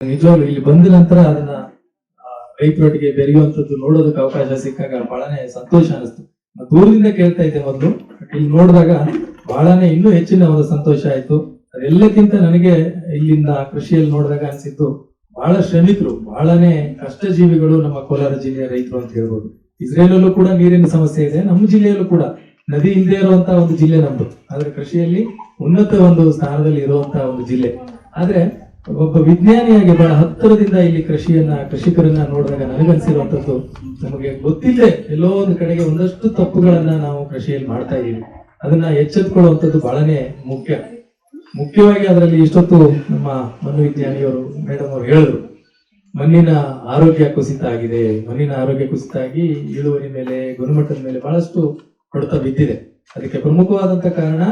ನಿಜವಾಗ್ಲು ಇಲ್ಲಿ ಬಂದ ನಂತರ ಅದನ್ನ ರೈತರೊಟ್ಟಿಗೆ ಬೆರೆಯುವಂತದ್ದು ನೋಡೋದಕ್ಕೆ ಅವಕಾಶ ಸಿಕ್ಕಾಗ ಬಹಳನೇ ಸಂತೋಷ ಅನಿಸ್ತು. ದೂರದಿಂದ ಕೇಳ್ತಾ ಇದ್ದೆ ಮೊದಲು, ಇಲ್ಲಿ ನೋಡಿದಾಗ ಬಹಳನೇ ಇನ್ನೂ ಹೆಚ್ಚಿನ ಒಂದು ಸಂತೋಷ ಆಯ್ತು. ಅದೆಲ್ಲಕ್ಕಿಂತ ನನಗೆ ಇಲ್ಲಿಂದ ಕೃಷಿಯಲ್ಲಿ ನೋಡಿದಾಗ ಅನ್ಸಿದ್ದು, ಬಹಳ ಶ್ರಮಿಕರು, ಬಹಳನೇ ಕಷ್ಟ ಜೀವಿಗಳು ನಮ್ಮ ಕೋಲಾರ ಜಿಲ್ಲೆಯ ರೈತರು ಅಂತ ಹೇಳ್ಬೋದು. ಇಸ್ರೇಲಲ್ಲೂ ಕೂಡ ನೀರಿನ ಸಮಸ್ಯೆ ಇದೆ, ನಮ್ಮ ಜಿಲ್ಲೆಯಲ್ಲೂ ಕೂಡ ನದಿ ಇಲ್ಲದೆ ಇರುವಂತಹ ಒಂದು ಜಿಲ್ಲೆ ನಮ್ದು. ಆದ್ರೆ ಕೃಷಿಯಲ್ಲಿ ಉನ್ನತ ಒಂದು ಸ್ಥಾನದಲ್ಲಿ ಇರುವಂತಹ ಒಂದು ಜಿಲ್ಲೆ. ಆದ್ರೆ ಒಬ್ಬ ವಿಜ್ಞಾನಿಯಾಗಿ ಬಹಳ ಹತ್ತಿರದಿಂದ ಇಲ್ಲಿ ಕೃಷಿಕರನ್ನ ನೋಡಿದಾಗ ನನಗನ್ಸಿರುವಂತದ್ದು, ನಮಗೆ ಗೊತ್ತಿಲ್ಲದೆ ಎಲ್ಲೋ ಒಂದು ಕಡೆಗೆ ಒಂದಷ್ಟು ತಪ್ಪುಗಳನ್ನ ನಾವು ಕೃಷಿಯಲ್ಲಿ ಮಾಡ್ತಾ ಇದ್ದೀವಿ. ಅದನ್ನ ಎಚ್ಚೆತ್ಕೊಳ್ಳುವಂಥದ್ದು ಬಹಳನೇ ಮುಖ್ಯವಾಗಿ ಅದರಲ್ಲಿ ಇಷ್ಟೊತ್ತು ನಮ್ಮ ಮಣ್ಣು ವಿಜ್ಞಾನಿಯವರು ಮೇಡಮ್ ಅವರು ಹೇಳಿದ್ರು, ಮಣ್ಣಿನ ಆರೋಗ್ಯ ಕುಸಿತ ಆಗಿದೆ. ಮಣ್ಣಿನ ಆರೋಗ್ಯ ಕುಸಿತ ಆಗಿ ಇಳುವರಿ ಮೇಲೆ, ಗುಣಮಟ್ಟದ ಮೇಲೆ ಬಹಳಷ್ಟು ಹೊಡೆತ ಬಿದ್ದಿದೆ. ಅದಕ್ಕೆ ಪ್ರಮುಖವಾದಂತ ಕಾರಣ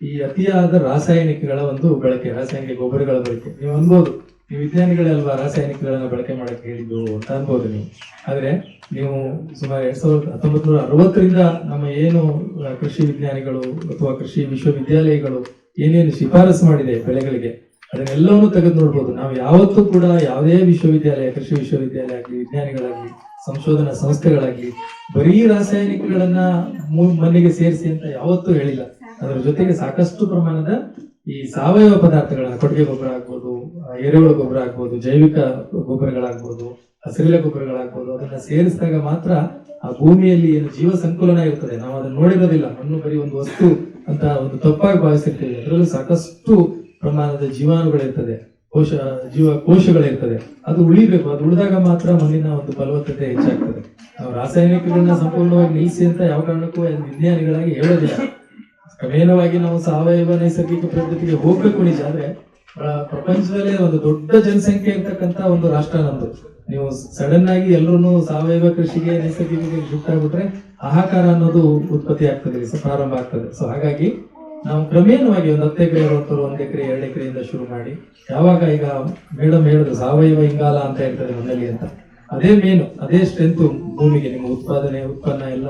ಈ ಅತಿಯಾದ ರಾಸಾಯನಿಕಗಳ ಒಂದು ಬಳಕೆ, ರಾಸಾಯನಿಕ ಗೊಬ್ಬರಗಳ ಬಳಕೆ. ನೀವು ಅನ್ಬೋದು, ನೀವು ವಿಜ್ಞಾನಿಗಳೇ ಅಲ್ವಾ ರಾಸಾಯನಿಕಗಳನ್ನ ಬಳಕೆ ಮಾಡಕ್ಕೆ ಹೇಳಿದ್ದು ಅಂತ ಅನ್ಬೋದು ನೀವು. ಆದ್ರೆ ನೀವು ಸುಮಾರು 1960ರಿಂದ ನಮ್ಮ ಏನು ಕೃಷಿ ವಿಜ್ಞಾನಿಗಳು ಅಥವಾ ಕೃಷಿ ವಿಶ್ವವಿದ್ಯಾಲಯಗಳು ಏನೇನು ಶಿಫಾರಸು ಮಾಡಿದೆ ಬೆಳೆಗಳಿಗೆ, ಅದನ್ನೆಲ್ಲವನ್ನೂ ತೆಗೆದು ನೋಡ್ಬೋದು. ನಾವು ಯಾವತ್ತೂ ಕೂಡ ಯಾವುದೇ ವಿಶ್ವವಿದ್ಯಾಲಯ, ಕೃಷಿ ವಿಶ್ವವಿದ್ಯಾಲಯ ಆಗ್ಲಿ, ವಿಜ್ಞಾನಿಗಳಾಗ್ಲಿ, ಸಂಶೋಧನಾ ಸಂಸ್ಥೆಗಳಾಗ್ಲಿ ಬರೀ ರಾಸಾಯನಿಕಗಳನ್ನ ಮಣ್ಣಿಗೆ ಸೇರಿಸಿ ಅಂತ ಯಾವತ್ತೂ ಹೇಳಿಲ್ಲ. ಅದರ ಜೊತೆಗೆ ಸಾಕಷ್ಟು ಪ್ರಮಾಣದ ಈ ಸಾವಯವ ಪದಾರ್ಥಗಳನ್ನ, ಕೊಟ್ಟಿಗೆ ಗೊಬ್ಬರ ಆಗ್ಬೋದು, ಎರೆಹುಳು ಗೊಬ್ಬರ ಆಗ್ಬೋದು, ಜೈವಿಕ ಗೊಬ್ಬರಗಳಾಗ್ಬೋದು, ಹಸಿರೆಲೆ ಗೊಬ್ಬರಗಳಾಗ್ಬೋದು, ಅದನ್ನ ಸೇರಿಸಿದಾಗ ಮಾತ್ರ ಆ ಭೂಮಿಯಲ್ಲಿ ಏನು ಜೀವ ಸಂಕುಲನ ಇರ್ತದೆ. ನಾವು ಅದನ್ನ ನೋಡಿರೋದಿಲ್ಲ, ಮಣ್ಣು ಬರೀ ಒಂದು ವಸ್ತು ಅಂತ ಒಂದು ತಪ್ಪಾಗಿ ಭಾವಿಸಿರ್ತೇವೆ. ಅದರಲ್ಲೂ ಸಾಕಷ್ಟು ಪ್ರಮಾಣದ ಜೀವಾಣುಗಳಿರ್ತದೆ, ಕೋಶಗಳಿರ್ತದೆ. ಅದು ಉಳಿಬೇಕು. ಅದು ಉಳಿದಾಗ ಮಾತ್ರ ಮಣ್ಣಿನ ಒಂದು ಫಲವತ್ತತೆ ಹೆಚ್ಚಾಗ್ತದೆ. ನಾವು ರಾಸಾಯನಿಕಗಳನ್ನ ಸಂಪೂರ್ಣವಾಗಿ ನಿಲ್ಲಿಸಿ ಅಂತ ಯಾವ ಕಾರಣಕ್ಕೂ ವಿಜ್ಞಾನಿಗಳಾಗಿ ಹೇಳೋದಿಲ್ಲ. ಕ್ರಮೇಣವಾಗಿ ನಾವು ಸಾವಯವ ನೈಸರ್ಗಿಕ ಪದ್ಧತಿಗೆ ಹೋಗ್ಬೇಕು ನಿಜ. ಆದ್ರೆ ಪ್ರಪಂಚದಲ್ಲೇ ಒಂದು ದೊಡ್ಡ ಜನಸಂಖ್ಯೆ ಇರ್ತಕ್ಕಂತ ಒಂದು ರಾಷ್ಟ್ರ ನಮ್ದು. ನೀವು ಸಡನ್ ಆಗಿ ಎಲ್ಲರೂ ಸಾವಯವ ಕೃಷಿಗೆ, ನೈಸರ್ಗಿಕ ಶಿಫ್ಟ್ ಆಗ್ಬಿಟ್ರೆ ಹಾಹಾಕಾರ ಅನ್ನೋದು ಉತ್ಪತ್ತಿ ಆಗ್ತದೆ, ಪ್ರಾರಂಭ ಆಗ್ತದೆ. ಸೊ ಹಾಗಾಗಿ ನಾವು ಕ್ರಮೇಣವಾಗಿ ಒಂದು 10 ಎಕರೆ ಇರುವಂತವ್ರು 1 ಎಕರೆ 2 ಎಕರೆಯಿಂದ ಶುರು ಮಾಡಿ, ಯಾವಾಗ ಈಗ ಮೇಡಮ್ ಹೇಳಿದ್ರು ಸಾವಯವ ಇಂಗಾಲ ಅಂತ ಇರ್ತದೆ ಮಣ್ಣಲ್ಲಿ ಅಂತ, ಅದೇ ಮೇನು, ಅದೇ ಸ್ಟ್ರೆಂತ್ ಭೂಮಿಗೆ. ನಿಮ್ಮ ಉತ್ಪನ್ನ ಎಲ್ಲ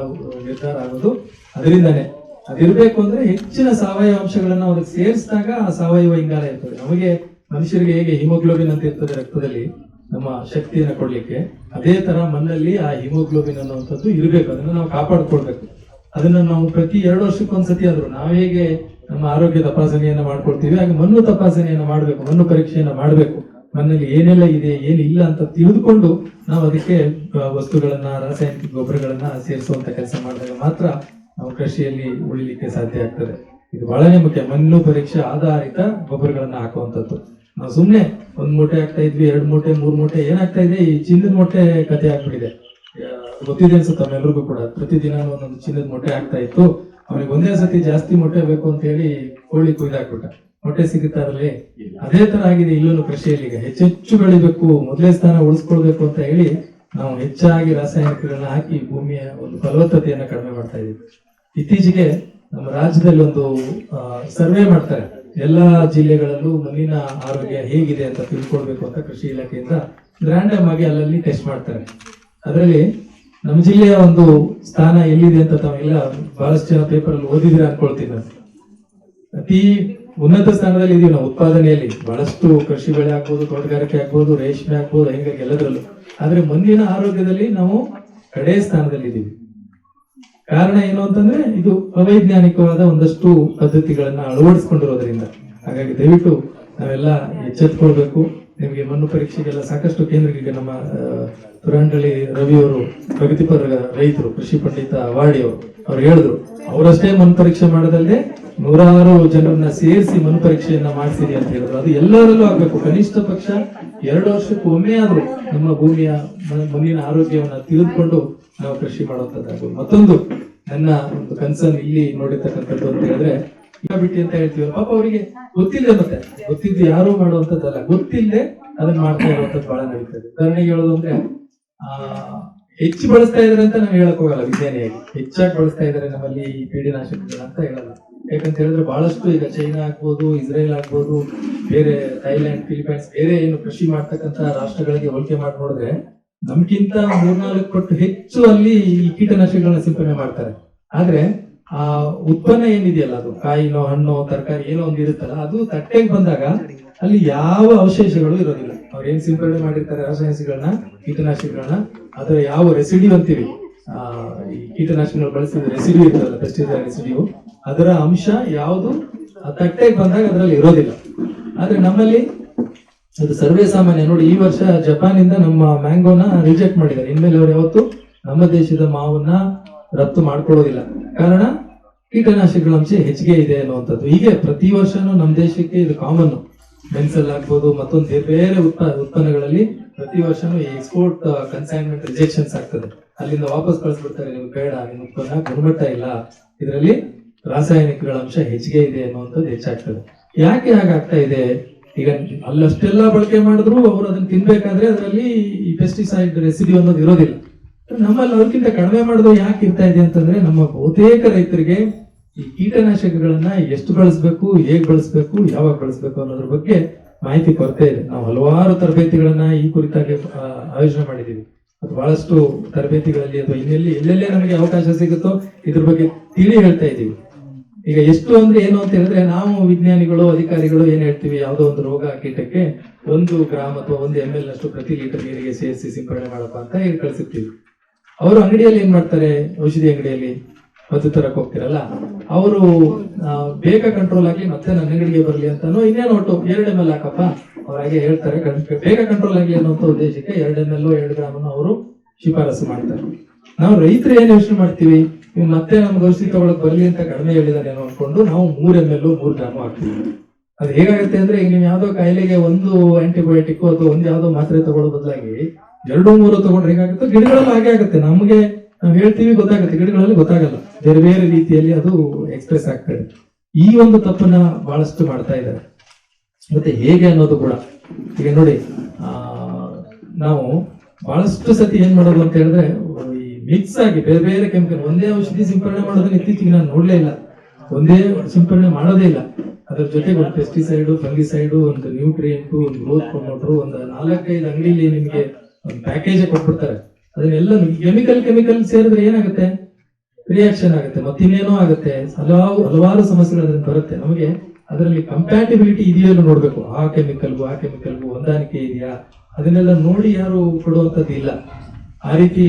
ನಿರ್ಧಾರ ಆಗೋದು ಅದರಿಂದಾನೆ. ಅದಿರ್ಬೇಕು ಅಂದ್ರೆ ಹೆಚ್ಚಿನ ಸಾವಯವ ಅಂಶಗಳನ್ನ ಅದಕ್ಕೆ ಸೇರಿಸಿದಾಗ ಆ ಸಾವಯವ ಇಂಗಾಲ ಇರ್ತದೆ. ನಮಗೆ ಮನುಷ್ಯರಿಗೆ ಹೇಗೆ ಹಿಮೋಗ್ಲೋಬಿನ್ ಅಂತ ಇರ್ತದೆ ರಕ್ತದಲ್ಲಿ ನಮ್ಮ ಶಕ್ತಿಯನ್ನ ಕೊಡ್ಲಿಕ್ಕೆ, ಅದೇ ತರ ಮಣ್ಣಲ್ಲಿ ಆ ಹಿಮೋಗ್ಲೋಬಿನ್ ಅನ್ನುವಂಥದ್ದು ಇರಬೇಕು. ಅದನ್ನ ನಾವು ಕಾಪಾಡ್ಕೊಳ್ಬೇಕು. ಅದನ್ನ ನಾವು ಪ್ರತಿ 2 ವರ್ಷಕ್ಕೊಂದ್ಸತಿ ಆದ್ರೂ ನಾವು ಹೇಗೆ ನಮ್ಮ ಆರೋಗ್ಯ ತಪಾಸಣೆಯನ್ನ ಮಾಡ್ಕೊಳ್ತೀವಿ, ಹಾಗೆ ಮಣ್ಣು ತಪಾಸಣೆಯನ್ನ ಮಾಡ್ಬೇಕು, ಮಣ್ಣು ಪರೀಕ್ಷೆಯನ್ನ ಮಾಡ್ಬೇಕು. ಮಣ್ಣಲ್ಲಿ ಏನೆಲ್ಲ ಇದೆ, ಏನಿಲ್ಲ ಅಂತ ತಿಳಿದುಕೊಂಡು ನಾವು ಅದಕ್ಕೆ ವಸ್ತುಗಳನ್ನ, ರಾಸಾಯನಿಕ ಗೊಬ್ಬರಗಳನ್ನ ಸೇರಿಸುವಂತ ಕೆಲಸ ಮಾಡಿದಾಗ ಮಾತ್ರ ನಾವು ಕೃಷಿಯಲ್ಲಿ ಉಳಿಲಿಕ್ಕೆ ಸಾಧ್ಯ ಆಗ್ತದೆ. ಇದು ಬಹಳನೇ ಮುಖ್ಯ. ಮಣ್ಣು ಪರೀಕ್ಷೆ ಆಧಾರಿತ ಗೊಬ್ಬರಗಳನ್ನ ಹಾಕುವಂಥದ್ದು. ನಾವು ಸುಮ್ನೆ 1 ಮೂಟೆ ಹಾಕ್ತಾ ಇದ್ವಿ, 2 ಮೂಟೆ 3 ಮೂಟೆ ಏನಾಗ್ತಾ ಇದೆ, ಈ ಚಿನ್ನದ ಮೊಟ್ಟೆ ಕತೆ ಆಗ್ಬಿಟ್ಟಿದೆ. ಗೊತ್ತಿದೆ ಅನ್ಸುತ್ತೆ ತಮ್ಮೆಲ್ರಿಗೂ ಕೂಡ. ಪ್ರತಿದಿನ ಒಂದೊಂದು ಚಿನ್ನದ ಮೊಟ್ಟೆ ಆಗ್ತಾ ಇತ್ತು. ಅವನಿಗೆ ಒಂದೇ ಸತಿ ಜಾಸ್ತಿ ಮೊಟ್ಟೆ ಬೇಕು ಅಂತ ಹೇಳಿ ಕೋಳಿ ಕುಯ್ದಾಕ್ಬಿಟ್ಟ, ಮೊಟ್ಟೆ ಸಿಗುತ್ತಾರಲ್ಲಿ. ಅದೇ ತರ ಆಗಿದೆ ಇಲ್ಲೂ ಕೃಷಿಯಲ್ಲಿ. ಈಗ ಹೆಚ್ಚೆಚ್ಚು ಬೆಳಿಬೇಕು, ಮೊದಲೇ ಸ್ಥಾನ ಉಳಿಸ್ಕೊಳ್ಬೇಕು ಅಂತ ಹೇಳಿ ನಾವು ಹೆಚ್ಚಾಗಿ ರಾಸಾಯನಿಕಗಳನ್ನ ಹಾಕಿ ಭೂಮಿಯ ಒಂದು ಫಲವತ್ತತೆಯನ್ನ ಕಡಿಮೆ ಮಾಡ್ತಾ ಇದ್ದೀವಿ. ಇತ್ತೀಚೆಗೆ ನಮ್ಮ ರಾಜ್ಯದಲ್ಲಿ ಒಂದು ಸರ್ವೆ ಮಾಡ್ತಾರೆ, ಎಲ್ಲಾ ಜಿಲ್ಲೆಗಳಲ್ಲೂ ಮಣ್ಣಿನ ಆರೋಗ್ಯ ಹೇಗಿದೆ ಅಂತ ತಿಳ್ಕೊಳ್ಬೇಕು ಅಂತ ಕೃಷಿ ಇಲಾಖೆಯಿಂದ ರ್ಯಾಂಡಮ್ ಆಗಿ ಅಲ್ಲಲ್ಲಿ ಟೆಸ್ಟ್ ಮಾಡ್ತಾರೆ. ಅದರಲ್ಲಿ ನಮ್ಮ ಜಿಲ್ಲೆಯ ಒಂದು ಸ್ಥಾನ ಎಲ್ಲಿದೆ ಅಂತ ತಾವೆಲ್ಲ ಬಹಳಷ್ಟು ಜನ ಪೇಪರ್ ಅಲ್ಲಿ ಓದಿದಿರ ಅನ್ಕೊಳ್ತೀನಿ ನಾನು. ಅತಿ ಉನ್ನತ ಸ್ಥಾನದಲ್ಲಿ ಇದೀವಿ ನಾವು ಉತ್ಪಾದನೆಯಲ್ಲಿ. ಬಹಳಷ್ಟು ಕೃಷಿ ಬೆಳೆ ಆಗ್ಬೋದು, ತೋಟಗಾರಿಕೆ ಆಗ್ಬೋದು, ರೇಷ್ಮೆ ಆಗ್ಬೋದು, ಹಂಗಾಗಿ ಎಲ್ಲದರಲ್ಲೂ. ಆದ್ರೆ ಮಣ್ಣಿನ ಆರೋಗ್ಯದಲ್ಲಿ ನಾವು ಕಡೆ ಸ್ಥಾನದಲ್ಲಿ ಇದ್ದೀವಿ. ಕಾರಣ ಏನು ಅಂತಂದ್ರೆ ಇದು ಅವೈಜ್ಞಾನಿಕವಾದ ಒಂದಷ್ಟು ಪದ್ಧತಿಗಳನ್ನ ಅಳವಡಿಸಿಕೊಂಡಿರೋದ್ರಿಂದ. ಹಾಗಾಗಿ ದಯವಿಟ್ಟು ನಾವೆಲ್ಲ ಎಚ್ಚೆತ್ಕೊಳ್ಬೇಕು. ನಿಮಗೆ ಮಣ್ಣು ಪರೀಕ್ಷೆಗೆಲ್ಲ ಸಾಕಷ್ಟು ಕೇಂದ್ರಕ್ಕೆ ನಮ್ಮ ತುರಾಂಡಳಿ ರವಿಯವರು, ಪ್ರಗತಿಪರ ರೈತರು, ಕೃಷಿ ಪಂಡಿತ ಅವಾರ್ಡಿಯವರು, ಅವ್ರು ಹೇಳಿದ್ರು, ಅವರಷ್ಟೇ ಮಣ್ಣು ಪರೀಕ್ಷೆ ಮಾಡೋದಲ್ಲದೆ 100 ಜನರನ್ನ ಸೇರಿಸಿ ಮಣ್ಣು ಪರೀಕ್ಷೆಯನ್ನ ಮಾಡಿಸಿರಿ ಅಂತ ಹೇಳಿದ್ರು. ಅದು ಎಲ್ಲರಲ್ಲೂ ಆಗ್ಬೇಕು. ಕನಿಷ್ಠ ಪಕ್ಷ 2 ವರ್ಷಕ್ಕೂ ಒಮ್ಮೆ ಆದ್ರೂ ನಮ್ಮ ಭೂಮಿಯ ಮಣ್ಣಿನ ಆರೋಗ್ಯವನ್ನ ತಿಳಿದುಕೊಂಡು ನಾವು ಕೃಷಿ ಮಾಡುವಂತದ್ದಾಗ್ಬೋದು. ಮತ್ತೊಂದು ನನ್ನ ಒಂದು ಕನ್ಸರ್ನ್ ಇಲ್ಲಿ ನೋಡಿರ್ತಕ್ಕಂಥದ್ದು ಅಂತ ಹೇಳಿದ್ರೆ, ಬಿಟ್ಟಿ ಅಂತ ಹೇಳ್ತೀವಿ, ಪಾಪ ಅವರಿಗೆ ಗೊತ್ತಿಲ್ಲ, ಮತ್ತೆ ಗೊತ್ತಿದ್ದು ಯಾರು ಮಾಡುವಂತದ್ದಲ್ಲ, ಗೊತ್ತಿಲ್ಲದೆ ಅದನ್ನ ಮಾಡ್ತಾ ಇರುವಂತದ್ದು ಬಹಳ ನಡೀತದೆ. ಉದಾಹರಣೆಗೆ ಹೇಳೋದು ಅಂದ್ರೆ, ಹೆಚ್ಚು ಬಳಸ್ತಾ ಇದಾರೆ ಅಂತ ನಾವು ಹೇಳಕ್ ಹೋಗಲ್ಲ. ವಿಜ್ಞಾನಿಯಾಗಿ ಹೆಚ್ಚಾಗಿ ಬಳಸ್ತಾ ಇದಾರೆ ನಮ್ಮಲ್ಲಿ ಈ ಕೀಟನಾಶಕಗಳು ಅಂತ ಹೇಳಲ್ಲ. ಯಾಕಂತ ಹೇಳಿದ್ರೆ ಬಹಳಷ್ಟು ಈಗ ಚೈನಾ ಆಗ್ಬೋದು, ಇಸ್ರೇಲ್ ಆಗ್ಬೋದು, ಬೇರೆ ಥೈಲ್ಯಾಂಡ್, ಫಿಲಿಪೈನ್ಸ್, ಬೇರೆ ಏನು ಕೃಷಿ ಮಾಡ್ತಕ್ಕಂತ ರಾಷ್ಟ್ರಗಳಿಗೆ ಹೋಲಿಕೆ ಮಾಡಿ ನೋಡಿದ್ರೆ ನಮ್ಗಿಂತ 3-4 ಪಟ್ಟು ಹೆಚ್ಚು ಅಲ್ಲಿ ಈ ಕೀಟನಾಶಕಗಳನ್ನ ಸಿಂಪಡಣೆ ಮಾಡ್ತಾರೆ. ಆದ್ರೆ ಆ ಉತ್ಪನ್ನ ಏನಿದೆಯಲ್ಲ, ಅದು ಕಾಯಿನೋ ಹಣ್ಣೋ ತರಕಾರಿ ಏನೋ ಒಂದು ಇರುತ್ತಲ್ಲ, ಅದು ತಟ್ಟೆಗೆ ಬಂದಾಗ ಅಲ್ಲಿ ಯಾವ ಅವಶೇಷಗಳು ಇರೋದಿಲ್ಲ. ಅವ್ರು ಏನ್ ಸಿಂಪಡಣೆ ಮಾಡಿರ್ತಾರೆ ರಾಸಾಯನಿಕಗಳನ್ನ, ಕೀಟನಾಶಕಗಳನ್ನ, ಅದರ ಯಾವ ರೆಸಿಡ್ಯೂ ಅಂತೀವಿ, ಈ ಕೀಟನಾಶಕಗಳು ಬಳಸಿದ ರೆಸಿಡ್ಯೂ ಇರ್ತದಲ್ಲ, ಪೆಸ್ಟಿಸೈಡ್ ರೆಸಿಡ್ಯೂ, ಅದರ ಅಂಶ ಯಾವುದು ಆ ತಟ್ಟೆಗೆ ಬಂದಾಗ ಅದರಲ್ಲಿ ಇರೋದಿಲ್ಲ. ಆದ್ರೆ ನಮ್ಮಲ್ಲಿ ಅದು ಸರ್ವೇ ಸಾಮಾನ್ಯ. ನೋಡಿ, ಈ ವರ್ಷ ಜಪಾನ್ ಇಂದ ನಮ್ಮ ಮ್ಯಾಂಗೋನ ರಿಜೆಕ್ಟ್ ಮಾಡಿದ್ದಾರೆ. ಇನ್ಮೇಲೆ ಅವ್ರು ಯಾವತ್ತು ನಮ್ಮ ದೇಶದ ಮಾವನ್ನ ರಫ್ತು ಮಾಡ್ಕೊಳ್ಳೋದಿಲ್ಲ. ಕಾರಣ ಕೀಟನಾಶಕಗಳ ಅಂಶ ಹೆಚ್ಚಿಗೆ ಇದೆ ಅನ್ನುವಂಥದ್ದು. ಹೀಗೆ ಪ್ರತಿ ವರ್ಷನೂ ನಮ್ಮ ದೇಶಕ್ಕೆ ಇದು ಕಾಮನ್. ಮೆನ್ಸಲ್ ಆಗ್ಬೋದು, ಮತ್ತೊಂದು ಬೇರೆ ಬೇರೆ ಉತ್ಪನ್ನಗಳಲ್ಲಿ ಪ್ರತಿ ವರ್ಷನೂ ಎಕ್ಸ್ಪೋರ್ಟ್ ಕನ್ಸೈನ್ಮೆಂಟ್ ರಿಜೆಕ್ಷನ್ಸ್ ಆಗ್ತದೆ. ಅಲ್ಲಿಂದ ವಾಪಸ್ ಕಳಿಸ್ಬಿಡ್ತಾರೆ, ನೀವು ಬೇಡ, ನಿಮ್ಮ ಉತ್ಪನ್ನ ಗುಣಮಟ್ಟ ಇಲ್ಲ, ಇದರಲ್ಲಿ ರಾಸಾಯನಿಕಗಳ ಅಂಶ ಹೆಚ್ಚಿಗೆ ಇದೆ ಅನ್ನುವಂಥದ್ದು ಹೆಚ್ಚಾಗ್ತದೆ. ಯಾಕೆ ಹಾಗಾಗ್ತಾ ಇದೆ? ಈಗ ಅಲ್ಲಷ್ಟೆಲ್ಲ ಬಳಕೆ ಮಾಡಿದ್ರು ಅವರು ಅದನ್ನ ತಿನ್ಬೇಕಾದ್ರೆ ಅದರಲ್ಲಿ ಈ ಪೆಸ್ಟಿಸೈಡ್ ರೆಸಿಡ್ಯೂ ಅನ್ನೋದು ಇರೋದಿಲ್ಲ. ನಮ್ಮಲ್ಲಿ ಅದಕ್ಕಿಂತ ಕಡಿಮೆ ಮಾಡೋದು ಯಾಕೆ ಇರ್ತಾ ಇದೆ ಅಂತಂದ್ರೆ, ನಮ್ಮ ಬಹುತೇಕ ರೈತರಿಗೆ ಈ ಕೀಟನಾಶಕಗಳನ್ನ ಎಷ್ಟು ಬಳಸಬೇಕು, ಹೇಗ್ ಬಳಸಬೇಕು, ಯಾವಾಗ ಬಳಸಬೇಕು ಅನ್ನೋದ್ರ ಬಗ್ಗೆ ಮಾಹಿತಿ ಕೊರತೆ ಇದೆ. ನಾವು ಹಲವಾರು ತರಬೇತಿಗಳನ್ನ ಈ ಕುರಿತಾಗಿ ಆಯೋಜನೆ ಮಾಡಿದೀವಿ. ಅದು ಬಹಳಷ್ಟು ತರಬೇತಿಗಳಲ್ಲಿ ಅಥವಾ ಎಲ್ಲೆಲ್ಲೇ ನಮಗೆ ಅವಕಾಶ ಸಿಗುತ್ತೋ ಇದ್ರ ಬಗ್ಗೆ ತಿಳಿ ಹೇಳ್ತಾ ಇದ್ದೀವಿ. ಈಗ ಎಷ್ಟು ಅಂದ್ರೆ ಏನು ಅಂತ ಹೇಳಿದ್ರೆ, ನಾವು ವಿಜ್ಞಾನಿಗಳು, ಅಧಿಕಾರಿಗಳು ಏನ್ ಹೇಳ್ತೀವಿ, ಯಾವುದೋ ಒಂದು ರೋಗ ಕೀಟಕ್ಕೆ 1 ಗ್ರಾಮ್ ಅಥವಾ 1 ml ಅಷ್ಟು ಪ್ರತಿ ಲೀಟರ್ ನೀರಿಗೆ ಸೇರಿಸಿ ಸಿಂಪಡಣೆ ಮಾಡಪ್ಪ ಅಂತ ಹೇಳಿ ಕಳಿಸಿರ್ತೀವಿ. ಅವರು ಅಂಗಡಿಯಲ್ಲಿ ಏನ್ ಮಾಡ್ತಾರೆ, ಔಷಧಿ ಅಂಗಡಿಯಲ್ಲಿ ಮದ್ದು ತರಕ್ ಹೋಗ್ತಿರಲ್ಲ, ಅವರು ಬೇಗ ಕಂಟ್ರೋಲ್ ಆಗ್ಲಿ ಮತ್ತೆ ನನ್ನ ಅಂಗಡಿಗೆ ಬರ್ಲಿ ಅಂತಾನು ಇನ್ನೇನು ಒಟ್ಟು 2 ml ಹಾಕಪ್ಪ ಅವ್ರು ಹಾಗೆ ಹೇಳ್ತಾರೆ. ಬೇಗ ಕಂಟ್ರೋಲ್ ಆಗ್ಲಿ ಅನ್ನೋಂಥ ಉದ್ದೇಶಕ್ಕೆ 2 ml 2 ಗ್ರಾಮ್ ಅವರು ಶಿಫಾರಸು ಮಾಡ್ತಾರೆ. ನಾವು ರೈತರು ಏನ್ ಯೋಚನೆ ಮಾಡ್ತೀವಿ, ಮತ್ತೆ ನಮ್ಗೆ ಔಷಧಿ ತಗೊಳಕ್ ಬರ್ಲಿ ಅಂತ ಕಡಿಮೆ ಹೇಳಿದಾರೆ ಏನೋ ಅನ್ಕೊಂಡು ನಾವು 3 ml 3 ಗ್ರಾಮ್ ಹಾಕ್ತೀವಿ. ಅದು ಹೇಗಾಗುತ್ತೆ ಅಂದ್ರೆ, ಈಗ ನೀವು ಯಾವ್ದೋ ಕಾಯಿಲೆಗೆ ಒಂದು ಆಂಟಿಬಯೋಟಿಕ್ ಅಥವಾ ಒಂದು ಯಾವ್ದೋ ಮಾತ್ರೆ ತಗೊಳ್ಳೋ ಬದಲಾಗಿ 2-3 ತಗೊಂಡ್ರೆ ಹೇಗಾಗುತ್ತೆ, ಗಿಡಗಳಲ್ಲಿ ಹಾಗೆ ಆಗುತ್ತೆ. ನಮ್ಗೆ ನಾವು ಹೇಳ್ತೀವಿ ಗೊತ್ತಾಗುತ್ತೆ, ಗಿಡಗಳಲ್ಲಿ ಗೊತ್ತಾಗಲ್ಲ, ಬೇರೆ ಬೇರೆ ರೀತಿಯಲ್ಲಿ ಅದು ಎಕ್ಸ್ಪ್ರೆಸ್ ಆಗ್ತದೆ. ಈ ಒಂದು ತಪ್ಪನ್ನ ಬಹಳಷ್ಟು ಮಾಡ್ತಾ ಇದ್ದಾರೆ. ಮತ್ತೆ ಹೇಗೆ ಅನ್ನೋದು ಕೂಡ ಈಗ ನೋಡಿ, ನಾವು ಬಹಳಷ್ಟು ಸತಿ ಏನ್ ಮಾಡೋದು ಅಂತ ಹೇಳಿದ್ರೆ, ಈ ಮಿಕ್ಸ್ ಆಗಿ ಬೇರೆ ಬೇರೆ ಕೆಮಿಕಲ್, ಒಂದೇ ಔಷಧಿ ಸಿಂಪಡಣೆ ಮಾಡೋದನ್ನ ಇತ್ತೀಚೆಗೆ ನಾನು ನೋಡ್ಲೇ ಇಲ್ಲ. ಒಂದೇ ಸಿಂಪಡಣೆ ಮಾಡೋದೇ ಇಲ್ಲ. ಅದ್ರ ಜೊತೆಗೆ ಒಂದು ಪೆಸ್ಟಿಸೈಡ್, ಫಂಗಿಸೈಡ್, ಒಂದು ನ್ಯೂಟ್ರಿಯೆಂಟ್, ಒಂದು ಗ್ರೋತ್ ಪ್ರಮೋಟರ್, ಒಂದು 4-5 ಅಂಗಡಿಯಲ್ಲಿ ನಿಮಗೆ ಒಂದು ಪ್ಯಾಕೇಜ್ ಕೊಟ್ಬಿಡ್ತಾರೆ. ಅದನ್ನೆಲ್ಲ ಕೆಮಿಕಲ್ ಸೇರಿದ್ರೆ ಏನಾಗುತ್ತೆ, ರಿಯಾಕ್ಷನ್ ಆಗುತ್ತೆ, ಮತ್ತಿನ್ನೇನೋ ಆಗುತ್ತೆ, ಹಲವಾರು ಸಮಸ್ಯೆಗಳು ಅದರಿಂದ ಬರುತ್ತೆ. ನಮಗೆ ಅದರಲ್ಲಿ ಕಂಪ್ಯಾಟಿಬಿಲಿಟಿ ಇದೆಯೋ ನೋಡ್ಬೇಕು. ಆ ಕೆಮಿಕಲ್ಗೂ ಹೊಂದಾಣಿಕೆ ಇದೆಯಾ, ಅದನ್ನೆಲ್ಲ ನೋಡಿ ಯಾರು ಕೊಡುವಂತದ್ದು ಇಲ್ಲ. ಆ ರೀತಿ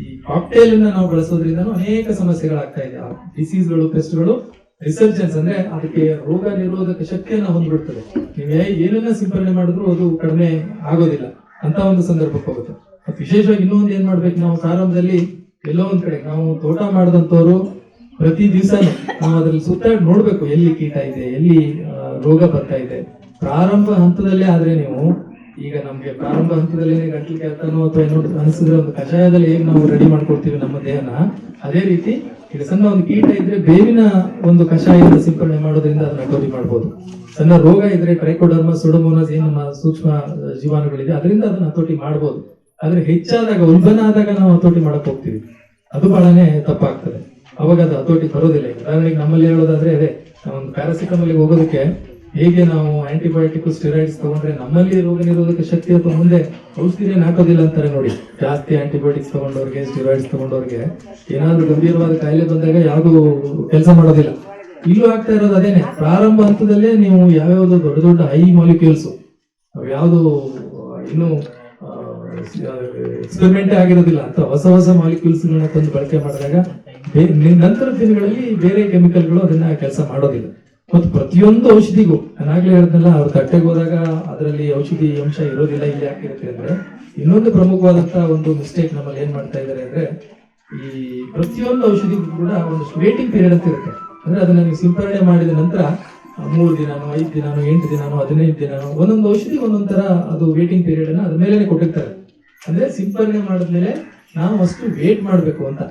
ಈ ಕಾಕ್ಟೇಲ್ ಅನ್ನ ನಾವು ಬಳಸೋದ್ರಿಂದ ಅನೇಕ ಸಮಸ್ಯೆಗಳಾಗ್ತಾ ಇದೆ. ಡಿಸೀಸ್ಗಳು, ಪೆಸ್ಟ್ಗಳು ರಿಸರ್ಜೆನ್ಸ್ ಅಂದ್ರೆ ಅದಕ್ಕೆ ರೋಗ ನಿರೋಧಕ ಶಕ್ತಿಯನ್ನ ಹೊಂದ್ಬಿಡ್ತದೆ. ನೀವು ಏನನ್ನ ಸಿಂಪಡಣೆ ಮಾಡಿದ್ರು ಅದು ಕಡಿಮೆ ಆಗೋದಿಲ್ಲ ಅಂತ ಒಂದು ಸಂದರ್ಭಕ್ಕೆ ಹೋಗುತ್ತೆ. ವಿಶೇಷವಾಗಿ ಇನ್ನೊಂದು ಏನ್ ಮಾಡ್ಬೇಕು, ನಾವು ಪ್ರಾರಂಭದಲ್ಲಿ ಎಲ್ಲೋ ಒಂದ್ ಕಡೆ ನಾವು ತೋಟ ಮಾಡಿದಂತವ್ರು ಪ್ರತಿ ದಿವಸ ನಾವು ಅದ್ರಲ್ಲಿ ಸುತ್ತಾಡಿ ನೋಡ್ಬೇಕು, ಎಲ್ಲಿ ಕೀಟ ಇದೆ, ಎಲ್ಲಿ ರೋಗ ಬರ್ತಾ ಇದೆ. ಪ್ರಾರಂಭ ಹಂತದಲ್ಲೇ ಆದ್ರೆ ನೀವು, ಈಗ ನಮ್ಗೆ ಪ್ರಾರಂಭ ಹಂತದಲ್ಲಿ ಗಂಟಲು ಕೆರೆತನೋ ಅಥವಾ ಏನೋ ಅನಿಸಿದ್ರೆ ಒಂದು ಕಷಾಯದಲ್ಲಿ ಹೇಗೆ ನಾವು ರೆಡಿ ಮಾಡ್ಕೊಳ್ತೀವಿ ನಮ್ಮ ದೇಹನ, ಅದೇ ರೀತಿ ಈಗ ಸಣ್ಣ ಒಂದು ಕೀಟ ಇದ್ರೆ ಬೇವಿನ ಒಂದು ಕಷಾಯದ ಸಿಂಪಡಣೆ ಮಾಡೋದ್ರಿಂದ ಅದನ್ನ ಹತೋಟಿ ಮಾಡ್ಬೋದು. ಸಣ್ಣ ರೋಗ ಇದ್ರೆ ಟ್ರೈಕೋಡರ್ಮಾ, ಸುಡೋಮೋನಾಸ್ ಏನ್ ನಮ್ಮ ಸೂಕ್ಷ್ಮ ಜೀವಾಣುಗಳಿದೆ ಅದರಿಂದ ಅದನ್ನ ಹತೋಟಿ ಮಾಡ್ಬೋದು. ಆದ್ರೆ ಹೆಚ್ಚಾದಾಗ, ಉಲ್ಬಣ ಆದಾಗ ನಾವು ಹತೋಟಿ ಮಾಡಕ್ ಹೋಗ್ತೀವಿ, ಅದು ಬಹಳನೇ ತಪ್ಪಾಗ್ತದೆ. ಅವಾಗ ಅದು ಹತೋಟಿ ಬರೋದಿಲ್ಲ. ಉದಾಹರಣೆಗೆ ನಮ್ಮಲ್ಲಿ ಹೇಳೋದಾದ್ರೆ, ಅದೇ ಒಂದು ಪ್ಯಾರಾಸಿಟಮಲ್ ಹೋಗೋದಕ್ಕೆ ಹೇಗೆ ನಾವು ಆಂಟಿಬಯೋಟಿಕ್, ಸ್ಟೆರಾಯ್ಡ್ಸ್ ತಗೊಂಡ್ರೆ ನಮ್ಮಲ್ಲಿ ರೋಗ ನಿರೋಧಕ ಶಕ್ತಿ ಅಥವಾ ಮುಂದೆ ಔಷಧಿನೇ ಹಾಕೋದಿಲ್ಲ ಅಂತಾರೆ ನೋಡಿ. ಜಾಸ್ತಿ ಆಂಟಿಬಯೋಟಿಕ್ಸ್ ತಗೊಂಡವ್ರಿಗೆ, ಸ್ಟೆರಾಯ್ಡ್ಸ್ ತಗೊಂಡವ್ರಿಗೆ ಏನಾದ್ರೂ ಗಂಭೀರವಾದ ಕಾಯಿಲೆ ಬಂದಾಗ ಯಾವುದು ಕೆಲಸ ಮಾಡೋದಿಲ್ಲ. ಇಲ್ಲೂ ಆಗ್ತಾ ಇರೋದು ಅದೇನೆ. ಪ್ರಾರಂಭ ಹಂತದಲ್ಲೇ ನೀವು ಯಾವ್ಯಾವ್ದು ದೊಡ್ಡ ದೊಡ್ಡ ಹೈ ಮಾಲಿಕ್ಯೂಲ್ಸ್, ಯಾವುದು ಇನ್ನು ಎಕ್ಸ್ಪೆರಿಮೆಂಟ್ ಆಗಿರೋದಿಲ್ಲ ಅಂತ ಹೊಸ ಮಾಲಿಕ್ಯೂಲ್ಸ್ ತಂದು ಬಳಕೆ ಮಾಡಿದಾಗ ನಂತರ ದಿನಗಳಲ್ಲಿ ಬೇರೆ ಕೆಮಿಕಲ್ಗಳು ಅದನ್ನ ಕೆಲಸ ಮಾಡೋದಿಲ್ಲ. ಮತ್ತು ಪ್ರತಿಯೊಂದು ಔಷಧಿಗೂ ನಾನಾಗ್ಲೇ ಹೇಳ್ದಲ್ಲ, ಅವ್ರ ತಟ್ಟೆಗೆ ಹೋದಾಗ ಅದರಲ್ಲಿ ಔಷಧಿ ಅಂಶ ಇರೋದಿಲ್ಲ. ಇಲ್ಲಿ ಯಾಕಿರುತ್ತೆ ಅಂದ್ರೆ, ಇನ್ನೊಂದು ಪ್ರಮುಖವಾದಂತಹ ಒಂದು ಮಿಸ್ಟೇಕ್ ನಮ್ಮಲ್ಲಿ ಏನ್ ಮಾಡ್ತಾ ಇದ್ದಾರೆ ಅಂದ್ರೆ, ಈ ಪ್ರತಿಯೊಂದು ಔಷಧಿಗೂ ಕೂಡ ಒಂದು ವೇಟಿಂಗ್ ಪೀರಿಯಡ್ ಅಂತ ಇರುತ್ತೆ. ಅಂದ್ರೆ ಅದನ್ನ ನೀವು ಸಿಂಪಡಣೆ ಮಾಡಿದ ನಂತರ 3 ದಿನಾನೋ 5 ದಿನಾನೋ 8 ದಿನಾನೋ 15 ದಿನಾನೋ ಒಂದೊಂದು ಔಷಧಿ ಒಂದೊಂದರ ಅದು ವೇಟಿಂಗ್ ಪೀರಿಯಡ್ ಅನ್ನ ಅದ್ರ ಮೇಲೆ ಕೊಟ್ಟಿರ್ತಾರೆ. ಅಂದ್ರೆ ಸಿಂಪಡಣೆ ಮಾಡಿದ್ಮೇಲೆ ನಾವು ಅಷ್ಟು ವೇಟ್ ಮಾಡ್ಬೇಕು ಅಂತ,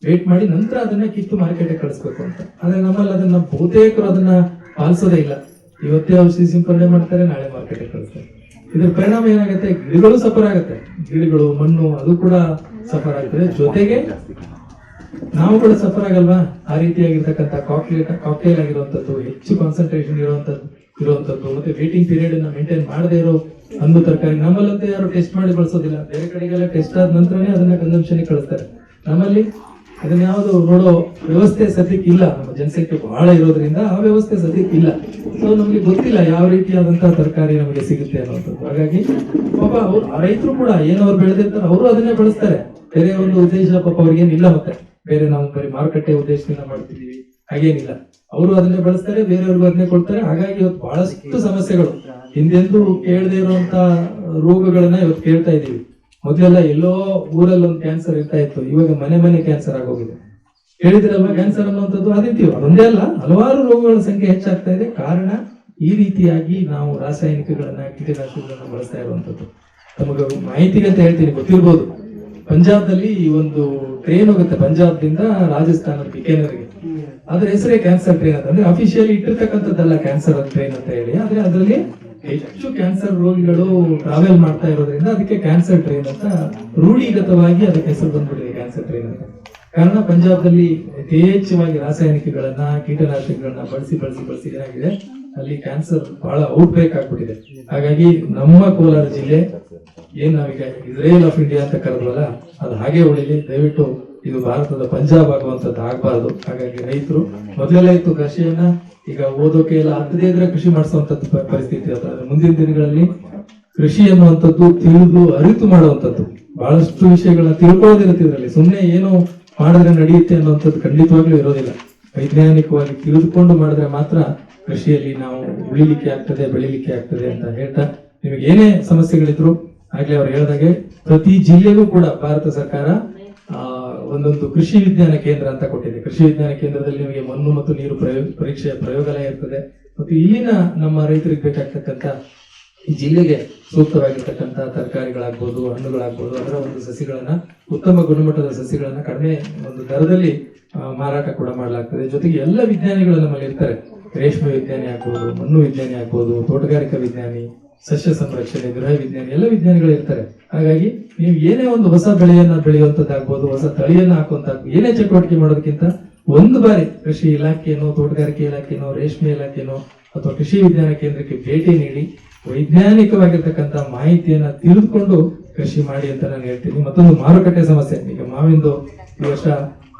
ವೇಟ್ ಮಾಡಿ ನಂತರ ಅದನ್ನ ಕಿತ್ತು ಮಾರ್ಕೆಟ್ಗೆ ಕಳಿಸ್ಬೇಕು ಅಂತ. ಆದ್ರೆ ನಮ್ಮಲ್ಲಿ ಅದನ್ನ ಬಹುತೇಕರು ಅದನ್ನ ಪಾಲಿಸೋದೇ ಇಲ್ಲ. ಇವತ್ತೇ ಔಷಧಿ ಸಿಂಪಡಣೆ ಮಾಡ್ತಾರೆ, ನಾಳೆ ಮಾರ್ಕೆಟ್ಗೆ ಕಳಿಸ್ತಾರೆ. ಇದ್ರ ಪರಿಣಾಮ ಏನಾಗುತ್ತೆ, ಗಿಡಗಳು ಸಫರ್ ಆಗುತ್ತೆ, ಗಿಡಗಳು, ಮಣ್ಣು ಅದು ಕೂಡ ಸಫರ್ ಆಗ್ತದೆ. ಜೊತೆಗೆ ನಾವು ಕೂಡ ಸಫರ್ ಆಗಲ್ವಾ? ಆ ರೀತಿಯಾಗಿರ್ತಕ್ಕಂಥ ಕಾಕ್ಟೇಲ್ ಆಗಿರುವಂತದ್ದು, ಹೆಚ್ಚು ಕಾನ್ಸಂಟ್ರೇಷನ್ ಇರುವಂತದ್ದು, ಮತ್ತೆ ವೇಟಿಂಗ್ ಪೀರಿಯಡ್ ಅನ್ನ ಮೇಂಟೈನ್ ಮಾಡದೇ ಇರೋ ಹಣ್ಣು ತರಕಾರಿ ನಮ್ಮಲ್ಲಂತೂ ಯಾರು ಟೆಸ್ಟ್ ಮಾಡಿ ಬಳಸೋದಿಲ್ಲ. ಬೇರೆ ಕಡೆಗೆಲ್ಲ ಟೆಸ್ಟ್ ಆದ ನಂತರನೇ ಅದನ್ನ ಕನ್ಸಂಪ್ಷನ್ ಕಳಿಸ್ತಾರೆ. ನಮ್ಮಲ್ಲಿ ಅದನ್ನ ಯಾವುದು ನೋಡೋ ವ್ಯವಸ್ಥೆ ಸದ್ಯಕ್ಕೆ ಇಲ್ಲ. ನಮ್ಮ ಜನಸಂಖ್ಯೆ ಬಹಳ ಇರೋದ್ರಿಂದ ಆ ವ್ಯವಸ್ಥೆ ಸದ್ಯಕ್ಕೆ ಇಲ್ಲ. ಸೊ ನಮ್ಗೆ ಗೊತ್ತಿಲ್ಲ ಯಾವ ರೀತಿಯಾದಂತಹ ತರಕಾರಿ ನಮಗೆ ಸಿಗುತ್ತೆ ಅನ್ನೋಂಥದ್ದು. ಹಾಗಾಗಿ ಪಾಪ ಅವ್ರು ರೈತರು ಕೂಡ ಏನವ್ರು ಬೆಳೆದಿರ್ತಾರೆ ಅವರು ಅದನ್ನೇ ಬಳಸ್ತಾರೆ. ಬೇರೆ ಒಂದು ಉದ್ದೇಶ ಪಾಪ ಅವ್ರಿಗೇನಿಲ್ಲ. ಮತ್ತೆ ಬೇರೆ ನಾವು ಬರೀ ಮಾರುಕಟ್ಟೆ ಉದ್ದೇಶದಿಂದ ಮಾಡ್ತಿದೀವಿ ಹಾಗೇನಿಲ್ಲ. ಅವರು ಅದನ್ನೇ ಬಳಸ್ತಾರೆ, ಬೇರೆಯವ್ರಿಗೂ ಅದನ್ನೇ ಕೊಡ್ತಾರೆ. ಹಾಗಾಗಿ ಇವತ್ತು ಬಹಳಷ್ಟು ಸಮಸ್ಯೆಗಳು, ಹಿಂದೆಂದೂ ಕೇಳದೆ ಇರುವಂತ ರೋಗಗಳನ್ನ ಇವತ್ತು ಕೇಳ್ತಾ ಇದೀವಿ. ಮೊದಲೆಲ್ಲ ಎಲ್ಲೋ ಊರಲ್ಲಿ ಒಂದು ಕ್ಯಾನ್ಸರ್ ಇರ್ತಾ ಇತ್ತು, ಇವಾಗ ಮನೆ ಮನೆ ಕ್ಯಾನ್ಸರ್ ಆಗೋಗಿದೆ. ಕೇಳಿದ್ರಲ್ವಾ ಕ್ಯಾನ್ಸರ್ ಅನ್ನುವಂಥದ್ದು? ಅದಿತ್ತೀವಿ ಅದೊಂದೇ ಅಲ್ಲ, ಹಲವಾರು ರೋಗಗಳ ಸಂಖ್ಯೆ ಹೆಚ್ಚಾಗ್ತಾ ಇದೆ. ಕಾರಣ ಈ ರೀತಿಯಾಗಿ ನಾವು ರಾಸಾಯನಿಕಗಳನ್ನ ಕೀಟನಾಶಕಗಳನ್ನ ಬಳಸ್ತಾ ಇರುವಂತದ್ದು. ನಮಗೆ ಮಾಹಿತಿಗೆ ಅಂತ ಹೇಳ್ತೀನಿ, ಗೊತ್ತಿರ್ಬೋದು, ಪಂಜಾಬ್ನಲ್ಲಿ ಒಂದು ಟ್ರೈನ್ ಹೋಗುತ್ತೆ ಪಂಜಾಬ್ದಿಂದ ರಾಜಸ್ಥಾನ ಬಿಕೇನರ್ಗೆ. ಅದ್ರ ಹೆಸರೇ ಕ್ಯಾನ್ಸರ್ ಟ್ರೈನ್ ಅಂತ. ಅಂದ್ರೆ ಅಫಿಷಿಯಲಿ ಇಟ್ಟಿರ್ತಕ್ಕಂಥದ್ದಲ್ಲ ಕ್ಯಾನ್ಸರ್ ಟ್ರೈನ್ ಅಂತ ಹೇಳಿ. ಆದ್ರೆ ಅದರಲ್ಲಿ ಹೆಚ್ಚು ಕ್ಯಾನ್ಸರ್ ರೋಗಿಗಳು ಟ್ರಾವೆಲ್ ಮಾಡ್ತಾ ಇರೋದ್ರಿಂದ ಅದಕ್ಕೆ ಕ್ಯಾನ್ಸರ್ ಟ್ರೈನ್ ಅಂತ ರೂಢಿಗತವಾಗಿ ಅದಕ್ಕೆ ಹೆಸರು ಬಂದ್ಬಿಟ್ಟಿದೆ, ಕ್ಯಾನ್ಸರ್ ಟ್ರೈನ್ ಅಂತ. ಕಾರಣ ಪಂಜಾಬ್ನಲ್ಲಿ ಯಥೇಚ್ಛವಾಗಿ ರಾಸಾಯನಿಕಗಳನ್ನ ಕೀಟನಾಶಕಗಳನ್ನ ಬಳಸಿ ಏನಾಗಿದೆ, ಅಲ್ಲಿ ಕ್ಯಾನ್ಸರ್ ಬಹಳ ಔಟ್ ಬ್ರೇಕ್ ಆಗ್ಬಿಟ್ಟಿದೆ. ಹಾಗಾಗಿ ನಮ್ಮ ಕೋಲಾರ ಜಿಲ್ಲೆ ಏನ್ ನಾವೀಗ ಇಸ್ರೇಲ್ ಆಫ್ ಇಂಡಿಯಾ ಅಂತ ಕರೆದ್ವಲ್ಲ, ಅದು ಹಾಗೆ ಉಳಿಲಿ. ದಯವಿಟ್ಟು ಇದು ಭಾರತದ ಪಂಜಾಬ್ ಆಗುವಂತದ್ದು ಆಗ್ಬಾರ್ದು. ಹಾಗಾಗಿ ರೈತರು ಮೊದಲೆಲ್ಲ ಇತ್ತು ಕೃಷಿಯನ್ನ, ಈಗ ಓದೋಕೆ ಎಲ್ಲ ಹತ್ತದೇ ಇದ್ರೆ ಕೃಷಿ ಮಾಡಿಸುವಂತದ್ದು ಪರಿಸ್ಥಿತಿ ಇರುತ್ತೆ. ಮುಂದಿನ ದಿನಗಳಲ್ಲಿ ಕೃಷಿ ಅನ್ನುವಂಥದ್ದು ತಿಳಿದು ಅರಿತು ಮಾಡುವಂಥದ್ದು, ಬಹಳಷ್ಟು ವಿಷಯಗಳನ್ನ ತಿಳ್ಕೊಳ್ಳೋದಿರುತ್ತೆ ಇದರಲ್ಲಿ. ಸುಮ್ಮನೆ ಏನು ಮಾಡಿದ್ರೆ ನಡೆಯುತ್ತೆ ಅನ್ನುವಂಥದ್ದು ಖಂಡಿತವಾಗ್ಲೂ ಇರೋದಿಲ್ಲ. ವೈಜ್ಞಾನಿಕವಾಗಿ ತಿಳಿದುಕೊಂಡು ಮಾಡಿದ್ರೆ ಮಾತ್ರ ಕೃಷಿಯಲ್ಲಿ ನಾವು ಉಳಿಲಿಕ್ಕೆ ಆಗ್ತದೆ, ಬೆಳಿಲಿಕ್ಕೆ ಆಗ್ತದೆ ಅಂತ ಹೇಳ್ತಾ, ನಿಮಗೆ ಏನೇ ಸಮಸ್ಯೆಗಳಿದ್ರು ಆಗ್ಲೇ ಅವ್ರು ಹೇಳಿದಾಗೆ ಪ್ರತಿ ಜಿಲ್ಲೆಗೂ ಕೂಡ ಭಾರತ ಸರ್ಕಾರ ಒಂದೊಂದು ಕೃಷಿ ವಿಜ್ಞಾನ ಕೇಂದ್ರ ಅಂತ ಕೊಟ್ಟಿದೆ. ಕೃಷಿ ವಿಜ್ಞಾನ ಕೇಂದ್ರದಲ್ಲಿ ನಿಮಗೆ ಮಣ್ಣು ಮತ್ತು ನೀರು ಪರೀಕ್ಷೆ ಪ್ರಯೋಗಾಲಯ ಇರ್ತದೆ. ಮತ್ತು ಇಲ್ಲಿನ ನಮ್ಮ ರೈತರಿಗೆ ಬೇಕಾಗ್ತಕ್ಕಂಥ ಈ ಜಿಲ್ಲೆಗೆ ಸೂಕ್ತವಾಗಿರ್ತಕ್ಕಂಥ ತರಕಾರಿಗಳಾಗ್ಬೋದು, ಹಣ್ಣುಗಳಾಗ್ಬೋದು, ಅದರ ಒಂದು ಸಸಿಗಳನ್ನ, ಉತ್ತಮ ಗುಣಮಟ್ಟದ ಸಸಿಗಳನ್ನ ಕಡಿಮೆ ಒಂದು ದರದಲ್ಲಿ ಮಾರಾಟ ಕೂಡ ಮಾಡಲಾಗ್ತದೆ. ಜೊತೆಗೆ ಎಲ್ಲ ವಿಜ್ಞಾನಿಗಳು ನಮ್ಮಲ್ಲಿ ಇರ್ತಾರೆ. ರೇಷ್ಮೆ ವಿಜ್ಞಾನಿ ಆಗ್ಬೋದು, ಮಣ್ಣು ವಿಜ್ಞಾನಿ ಆಗ್ಬೋದು, ತೋಟಗಾರಿಕಾ ವಿಜ್ಞಾನಿ, ಸಸ್ಯ ಸಂರಕ್ಷಣೆ, ಗೃಹ ವಿಜ್ಞಾನಿ, ಎಲ್ಲ ವಿಜ್ಞಾನಿಗಳು ಇರ್ತಾರೆ. ಹಾಗಾಗಿ ನೀವು ಏನೇ ಒಂದು ಹೊಸ ಬೆಳೆಯನ್ನ ಬೆಳೆಯುವಂತದ್ದಾಗ್ಬೋದು, ಹೊಸ ತಳಿಯನ್ನ ಹಾಕುವಂತಾಗ್ಬೋದು, ಏನೇ ಚಟುವಟಿಕೆ ಮಾಡೋದಕ್ಕಿಂತ ಒಂದು ಬಾರಿ ಕೃಷಿ ಇಲಾಖೆನೋ, ತೋಟಗಾರಿಕೆ ಇಲಾಖೆನೋ, ರೇಷ್ಮೆ ಇಲಾಖೆನೋ ಅಥವಾ ಕೃಷಿ ವಿಜ್ಞಾನ ಕೇಂದ್ರಕ್ಕೆ ಭೇಟಿ ನೀಡಿ ವೈಜ್ಞಾನಿಕವಾಗಿರ್ತಕ್ಕಂಥ ಮಾಹಿತಿಯನ್ನ ತಿಳಿದುಕೊಂಡು ಕೃಷಿ ಮಾಡಿ ಅಂತ ನಾನು ಹೇಳ್ತೀನಿ. ಮತ್ತೊಂದು ಮಾರುಕಟ್ಟೆ ಸಮಸ್ಯೆ. ಈಗ ಮಾವಿಂದು ಈ ವರ್ಷ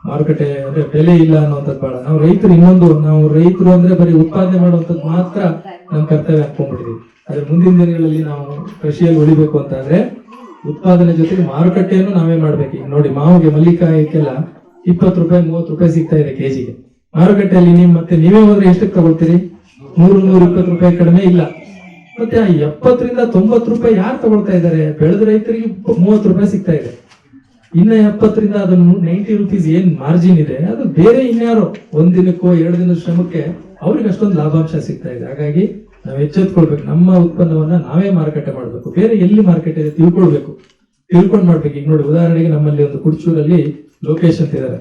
ಮಾರುಕಟ್ಟೆ ಅಂದ್ರೆ ಬೆಲೆ ಇಲ್ಲ ಅನ್ನುವಂಥದ್ದು ಬಹಳ. ನಾವು ರೈತರು ಇನ್ನೊಂದು, ನಾವು ರೈತರು ಅಂದ್ರೆ ಬರೀ ಉತ್ಪಾದನೆ ಮಾಡುವಂಥದ್ದು ಮಾತ್ರ ನಮ್ಮ ಕರ್ತವ್ಯ ಅನ್ಕೊಂಡ್ಬಿಟ್ಟಿದೀವಿ. ಆದ್ರೆ ಮುಂದಿನ ದಿನಗಳಲ್ಲಿ ನಾವು ಕೃಷಿಯಲ್ಲಿ ಉಳಿಬೇಕು ಅಂತಾದ್ರೆ ಉತ್ಪಾದನೆ ಜೊತೆಗೆ ಮಾರುಕಟ್ಟೆಯನ್ನು ನಾವೇ ಮಾಡ್ಬೇಕು. ಈಗ ನೋಡಿ, ಮಾವಿಗೆ ಮಲ್ಲಿಕಾಯಕ್ಕೆಲ್ಲ 20 ರೂಪಾಯಿ 30 ರೂಪಾಯಿ ಸಿಗ್ತಾ ಇದೆ ಕೆಜಿಗೆ. ಮಾರುಕಟ್ಟೆಯಲ್ಲಿ ನೀವೇ ಹೋದ್ರೆ ಎಷ್ಟಕ್ಕೆ ತಗೊಳ್ತೀರಿ? 100-120 ರೂಪಾಯಿ ಕಡಿಮೆ ಇಲ್ಲ. ಮತ್ತೆ ಆ 70ರಿಂದ 90 ರೂಪಾಯಿ ಯಾರು ತಗೊಳ್ತಾ ಇದ್ದಾರೆ? ಬೆಳೆದ ರೈತರಿಗೆ 30 ರೂಪಾಯಿ ಸಿಗ್ತಾ ಇದೆ. ಇನ್ನ 70ರಿಂದ ಅದನ್ನು 90 ರುಪೀಸ್ ಏನ್ ಮಾರ್ಜಿನ್ ಇದೆ, ಅದು ಬೇರೆ ಇನ್ಯಾರೋ ಒಂದಿನಕ್ಕೋ 2 ದಿನದ ಶ್ರಮಕ್ಕೆ ಅವ್ರಿಗೆ ಅಷ್ಟೊಂದು ಲಾಭಾಂಶ ಸಿಗ್ತಾ ಇದೆ. ಹಾಗಾಗಿ ನಾವು ಎಚ್ಚೆತ್ಕೊಳ್ಬೇಕು, ನಮ್ಮ ಉತ್ಪನ್ನವನ್ನ ನಾವೇ ಮಾರುಕಟ್ಟೆ ಮಾಡ್ಬೇಕು. ಬೇರೆ ಎಲ್ಲಿ ಮಾರ್ಕೆಟ್ ಇದೆ ತಿಳ್ಕೊಂಡು ಮಾಡ್ಬೇಕು. ಈಗ ನೋಡಿ, ಉದಾಹರಣೆಗೆ ನಮ್ಮಲ್ಲಿ ಒಂದು ಕುಡ್ಚೂರಲ್ಲಿ ಲೋಕೇಶ್ ಅಂತ ಇದ್ದಾರೆ.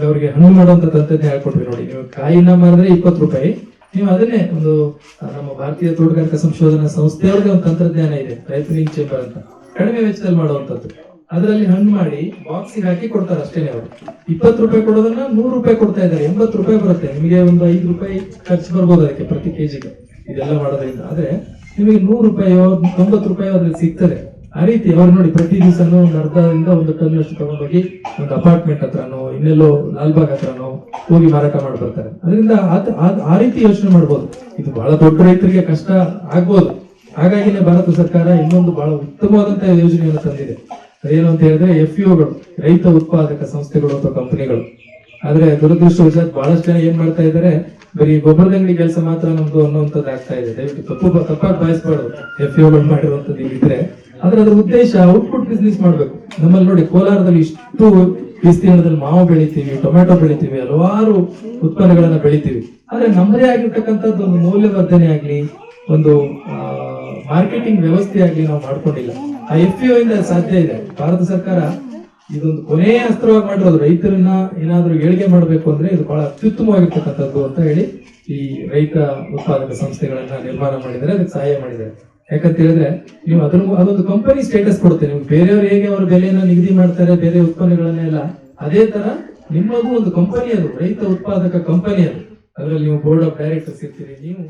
ಅವ್ರಿಗೆ ಹಣ್ಣು ಮಾಡುವಂತ ತಂತ್ರಜ್ಞಾನ ಹೇಳ್ಕೊಟ್ವಿ. ನೋಡಿ, ನೀವು ಕಾಯಿನ ಮಾರಿದ್ರೆ 20 ರೂಪಾಯಿ, ನೀವು ಅದನ್ನೇ ಒಂದು ನಮ್ಮ ಭಾರತೀಯ ತೋಟಗಾರಿಕಾ ಸಂಶೋಧನಾ ಸಂಸ್ಥೆಯವ್ರಿಗೆ ಒಂದು ತಂತ್ರಜ್ಞಾನ ಇದೆ, ರೈತನಿಂಗ್ ಚೇಂಬರ್ ಅಂತ, ಕಡಿಮೆ ವೆಚ್ಚದಲ್ಲಿ ಮಾಡುವಂತದ್ದು. ಅದರಲ್ಲಿ ಹಣ್ಣು ಮಾಡಿ ಬಾಕ್ಸಿಗೆ ಹಾಕಿ ಕೊಡ್ತಾರೆ ಅಷ್ಟೇನೆ. ಅವರು 20 ರೂಪಾಯಿ ಕೊಡೋದನ್ನ 100 ರೂಪಾಯಿ ಕೊಡ್ತಾ ಇದ್ದಾರೆ. 80 ರೂಪಾಯಿ ಬರುತ್ತೆ. ನಿಮಗೆ ಒಂದು 5 ರೂಪಾಯಿ ಖರ್ಚು ಬರ್ಬೋದು ಅದಕ್ಕೆ ಪ್ರತಿ ಕೆಜಿಗೆ ಇದೆಲ್ಲ ಮಾಡೋದ್ರಿಂದ. ಆದ್ರೆ ನಿಮಗೆ 100 ರೂಪಾಯಿಯೋ 90 ರೂಪಾಯಿಯೋ ಅದ್ರಲ್ಲಿ ಸಿಗ್ತದೆ. ಆ ರೀತಿ ಅವ್ರು ನೋಡಿ, ಪ್ರತಿ ದಿವಸನೂ ಒಂದು ಅರ್ಧದಿಂದ 1 ಟನ್ ಅಷ್ಟು ತಗೊಂಡೋಗಿ ಒಂದು ಅಪಾರ್ಟ್ಮೆಂಟ್ ಹತ್ರನೋ ಇನ್ನೆಲ್ಲೋ ಲಾಲ್ಬಾಗ್ ಹತ್ರನೋ ಹೋಗಿ ಮಾರಾಟ ಮಾಡಿ ಬರ್ತಾರೆ. ಅದರಿಂದ ಆ ರೀತಿ ಯೋಚನೆ ಮಾಡ್ಬೋದು. ಇದು ಬಹಳ ದೊಡ್ಡ ರೈತರಿಗೆ ಕಷ್ಟ ಆಗ್ಬೋದು. ಹಾಗಾಗಿನೇ ಭಾರತ ಸರ್ಕಾರ ಇನ್ನೊಂದು ಬಹಳ ಉತ್ತಮವಾದಂತಹ ಯೋಜನೆಯನ್ನು ತಂದಿದೆ. ಏನು ಅಂತ ಹೇಳಿದ್ರೆ FPOಗಳು, ರೈತ ಉತ್ಪಾದಕ ಸಂಸ್ಥೆಗಳು ಅಥವಾ ಕಂಪನಿಗಳು. ಆದ್ರೆ ದುರದೃಷ್ಟವಶಾತ್ ಬಹಳಷ್ಟು ಜನ ಏನ್ ಮಾಡ್ತಾ ಇದ್ದಾರೆ, ಬರೀ ಗೊಬ್ಬರದ ಅಂಗಡಿ ಕೆಲಸ ಮಾತ್ರ ನಮ್ದು ಅನ್ನುವಂಥದ್ದು ಆಗ್ತಾ ಇದೆ. ದಯವಿಟ್ಟು ತಪ್ಪಾಗಿ ಭಾವಿಸಬಾರ್ದು. FPOಗಳು ಮಾಡಿರುವಂತದ್ದು ಇದ್ರೆ ಆದ್ರೆ ಅದ್ರ ಉದ್ದೇಶ ಔಟ್ಪುಟ್ ಬಿಸ್ನೆಸ್ ಮಾಡ್ಬೇಕು. ನಮ್ಮಲ್ಲಿ ನೋಡಿ, ಕೋಲಾರದಲ್ಲಿ ಇಷ್ಟು ವಿಸ್ತೀರ್ಣದಲ್ಲಿ ಮಾವು ಬೆಳಿತೀವಿ, ಟೊಮ್ಯಾಟೊ ಬೆಳಿತೀವಿ, ಹಲವಾರು ಉತ್ಪನ್ನಗಳನ್ನ ಬೆಳಿತೀವಿ. ಆದ್ರೆ ನಮ್ಮದೇ ಆಗಿರ್ತಕ್ಕಂಥದ್ದು ಒಂದು ಮೌಲ್ಯವರ್ಧನೆ ಆಗ್ಲಿ, ಒಂದು ಮಾರ್ಕೆಟಿಂಗ್ ವ್ಯವಸ್ಥೆ ಆಗ್ಲಿ ನಾವು ಮಾಡ್ಕೊಂಡಿಲ್ಲ. ಆ FPO ಇಂದ ಸಾಧ್ಯ ಇದೆ. ಭಾರತ ಸರ್ಕಾರ ಇದೊಂದು ಕೊನೆಯ ಅಸ್ತ್ರವಾಗಿ ಮಾಡಿರೋದು. ರೈತರನ್ನ ಏನಾದ್ರೂ ಏಳಿಗೆ ಮಾಡಬೇಕು ಅಂದ್ರೆ ಇದು ಬಹಳ ಅತ್ಯುತ್ತಮವಾಗಿರ್ತಕ್ಕಂಥದ್ದು ಅಂತ ಹೇಳಿ ಈ ರೈತ ಉತ್ಪಾದಕ ಸಂಸ್ಥೆಗಳನ್ನ ನಿರ್ಮಾಣ ಮಾಡಿದರೆ, ಅದಕ್ಕೆ ಸಹಾಯ ಮಾಡಿದ್ದಾರೆ. ಯಾಕಂತ ಹೇಳಿದ್ರೆ ನೀವು ಅದೊಂದು ಕಂಪನಿ ಸ್ಟೇಟಸ್ ಕೊಡುತ್ತೆ ನಿಮ್ಗೆ. ಬೇರೆಯವರು ಹೇಗೆ ಅವರ ಬೆಲೆಯನ್ನ ನಿಗದಿ ಮಾಡ್ತಾರೆ ಬೇರೆ ಉತ್ಪನ್ನಗಳನ್ನೆಲ್ಲ, ಅದೇ ತರ ನಿಮ್ಮದು ಒಂದು ಕಂಪನಿ, ಅದು ರೈತ ಉತ್ಪಾದಕ ಕಂಪನಿ. ಅದು ಅದರಲ್ಲಿ ನೀವು ಬೋರ್ಡ್ ಆಫ್ ಡೈರೆಕ್ಟರ್ಸ್ ಇರ್ತೀರಿ ನೀವು.